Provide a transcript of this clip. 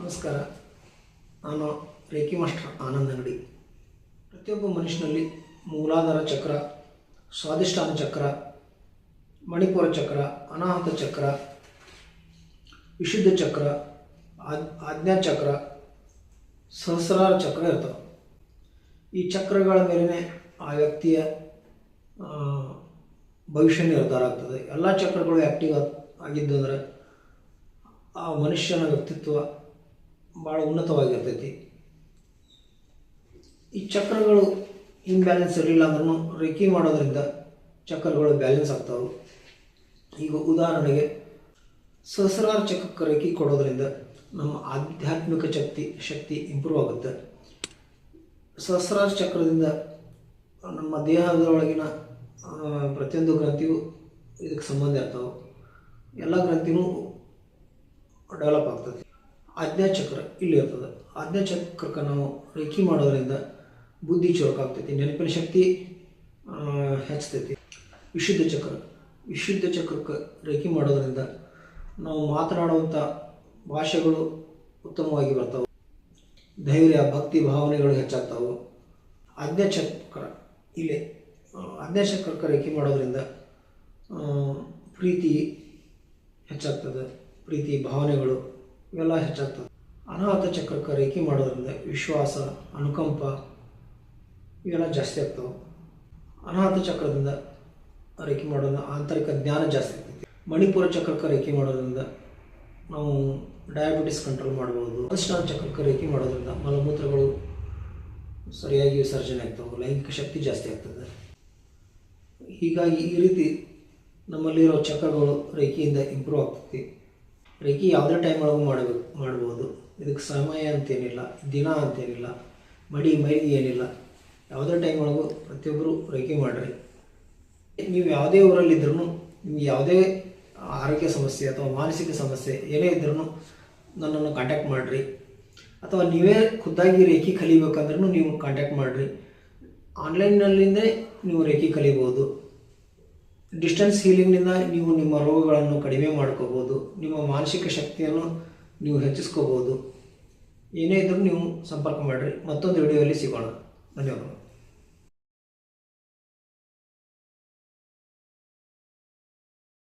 ನಮಸ್ಕಾರ. ನಾನು reiki master Anand ಅಂಗಡಿ. ಪ್ರತಿಯೊಬ್ಬ ಮನುಷ್ಯನಲ್ಲಿ ಮೂಲಾಧಾರ ಚಕ್ರ, ಸ್ವಾಧಿಷ್ಠಾನ ಚಕ್ರ, ಮಣಿಪುರ ಚಕ್ರ, ಅನಾಹತ ಚಕ್ರ, ವಿಶುದ್ಧ ಚಕ್ರ, ಆಜ್ಞಾ ಚಕ್ರ, ಸಹಸ್ರಾರ ಚಕ್ರ ಇರ್ತವೆ. ಈ ಚಕ್ರಗಳ ಮೇಲೇ ಆ ವ್ಯಕ್ತಿಯ ಭವಿಷ್ಯ ನಿರ್ಧಾರ ಆಗ್ತದೆ. ಎಲ್ಲ ಚಕ್ರಗಳು ಆ್ಯಕ್ಟಿವ್ ಆಗಿದ್ದು ಅಂದರೆ ಆ ಮನುಷ್ಯನ ವ್ಯಕ್ತಿತ್ವ ಭಾಳ ಉನ್ನತವಾಗಿರ್ತೈತಿ. ಈ ಚಕ್ರಗಳು ಇನ್ಬ್ಯಾಲೆನ್ಸ್ ಇರಲಿಲ್ಲ ಅಂದ್ರೂ ರೇಖಿ ಮಾಡೋದ್ರಿಂದ ಚಕ್ರಗಳು ಬ್ಯಾಲೆನ್ಸ್ ಆಗ್ತಾವೆ. ಈಗ ಉದಾಹರಣೆಗೆ ಸಹಸ್ರಾರ ಚಕ್ರಕ್ಕೆ ರೇಖಿ ಕೊಡೋದ್ರಿಂದ ನಮ್ಮ ಆಧ್ಯಾತ್ಮಿಕ ಶಕ್ತಿ ಇಂಪ್ರೂವ್ ಆಗುತ್ತೆ. ಸಹಸ್ರಾರ ಚಕ್ರದಿಂದ ನಮ್ಮ ದೇಹದೊಳಗಿನ ಪ್ರತಿಯೊಂದು ಗ್ರಂಥಿಯು ಇದಕ್ಕೆ ಸಂಬಂಧ ಇರ್ತಾವೆ. ಎಲ್ಲ ಗ್ರಂಥಿನೂ ಡೆವಲಪ್ ಆಗ್ತದೆ. ಆಜ್ಞಾ ಚಕ್ರ ಇಲ್ಲಿ ಇರ್ತದೆ. ಆಜ್ಞಾ ಚಕ್ರಕ್ಕೆ ನಾವು ರೇಖಿ ಮಾಡೋದ್ರಿಂದ ಬುದ್ಧಿ ಚುರುಕಾಗ್ತೈತಿ, ನೆನಪಿನ ಶಕ್ತಿ ಹೆಚ್ಚತೈತಿ. ವಿಶುದ್ಧ ಚಕ್ರಕ್ಕೆ ರೇಖಿ ಮಾಡೋದ್ರಿಂದ ನಾವು ಮಾತನಾಡುವಂಥ ಭಾಷೆಗಳು ಉತ್ತಮವಾಗಿ ಬರ್ತಾವೆ. ಧೈರ್ಯ, ಭಕ್ತಿ ಭಾವನೆಗಳು ಹೆಚ್ಚಾಗ್ತಾವೆ. ಆಜ್ಞಾ ಚಕ್ರ ಇಲ್ಲೇ ಆಜ್ಞಾ ಚಕ್ರಕ್ಕೆ ರೇಖಿ ಮಾಡೋದ್ರಿಂದ ಪ್ರೀತಿ ಹೆಚ್ಚಾಗ್ತದೆ, ಪ್ರೀತಿ ಭಾವನೆಗಳು ಇವೆಲ್ಲ ಹೆಚ್ಚಾಗ್ತದೆ. ಅನಾಹತ ಚಕ್ರಕ್ಕೆ ರೇಖಿ ಮಾಡೋದ್ರಿಂದ ವಿಶ್ವಾಸ, ಅನುಕಂಪ ಇವೆಲ್ಲ ಜಾಸ್ತಿ ಆಗ್ತವೆ. ಅನಾಹತ ಚಕ್ರದಿಂದ ರೇಖಿ ಮಾಡೋದ್ರಿಂದ ಆಂತರಿಕ ಜ್ಞಾನ ಜಾಸ್ತಿ ಆಗ್ತೈತಿ. ಮಣಿಪುರ ಚಕ್ರಕ್ಕೆ ರೇಖಿ ಮಾಡೋದ್ರಿಂದ ನಾವು ಡಯಾಬಿಟಿಸ್ ಕಂಟ್ರೋಲ್ ಮಾಡ್ಬೋದು. ಸ್ವಾಧಿಷ್ಠಾನ ಚಕ್ರಕ್ಕೆ ರೇಖಿ ಮಾಡೋದ್ರಿಂದ ಮಲಮೂತ್ರಗಳು ಸರಿಯಾಗಿ ವಿಸರ್ಜನೆ ಆಗ್ತವೆ, ಲೈಂಗಿಕ ಶಕ್ತಿ ಜಾಸ್ತಿ ಆಗ್ತದೆ. ಹೀಗಾಗಿ ಈ ರೀತಿ ನಮ್ಮಲ್ಲಿರೋ ಚಕ್ರಗಳು ರೇಖಿಯಿಂದ ಇಂಪ್ರೂವ್ ಆಗ್ತೈತಿ. ರೇಖಿ ಯಾವುದೇ ಟೈಮ್ ಒಳಗೂ ಮಾಡ್ಬೋದು. ಇದಕ್ಕೆ ಸಮಯ ಅಂತೇನಿಲ್ಲ, ದಿನ ಅಂತೇನಿಲ್ಲ, ಮೈಲಿಗೆ ಏನಿಲ್ಲ. ಯಾವುದೇ ಟೈಮ್ ಒಳಗೂ ಪ್ರತಿಯೊಬ್ಬರು ರೇಖಿ ಮಾಡಿರಿ. ನೀವು ಯಾವುದೇ ಊರಲ್ಲಿದ್ರೂ, ನಿಮ್ಗೆ ಯಾವುದೇ ಆರೋಗ್ಯ ಸಮಸ್ಯೆ ಅಥವಾ ಮಾನಸಿಕ ಸಮಸ್ಯೆ ಏನೇ ಇದ್ರೂ ನನ್ನನ್ನು ಕಾಂಟ್ಯಾಕ್ಟ್ ಮಾಡಿರಿ. ಅಥವಾ ನೀವೇ ಖುದ್ದಾಗಿ ರೇಖಿ ಕಲಿಬೇಕಂದ್ರೂ ನೀವು ಕಾಂಟ್ಯಾಕ್ಟ್ ಮಾಡಿರಿ. ಆನ್ಲೈನ್ನಲ್ಲಿಂದೇ ನೀವು ರೇಖಿ ಕಲಿಬೋದು. ಡಿಸ್ಟೆನ್ಸ್ ಹೀಲಿಂಗ್ನಿಂದ ನೀವು ನಿಮ್ಮ ರೋಗಗಳನ್ನು ಕಡಿಮೆ ಮಾಡ್ಕೋಬೋದು. ನಿಮ್ಮ ಮಾನಸಿಕ ಶಕ್ತಿಯನ್ನು ನೀವು ಹೆಚ್ಚಿಸ್ಕೋಬೋದು. ಏನೇ ಇದ್ದರೂ ನೀವು ಸಂಪರ್ಕ ಮಾಡಿರಿ. ಮತ್ತೊಂದು ವಿಡಿಯೋದಲ್ಲಿ ಸಿಗೋಣ. ಧನ್ಯವಾದಗಳು.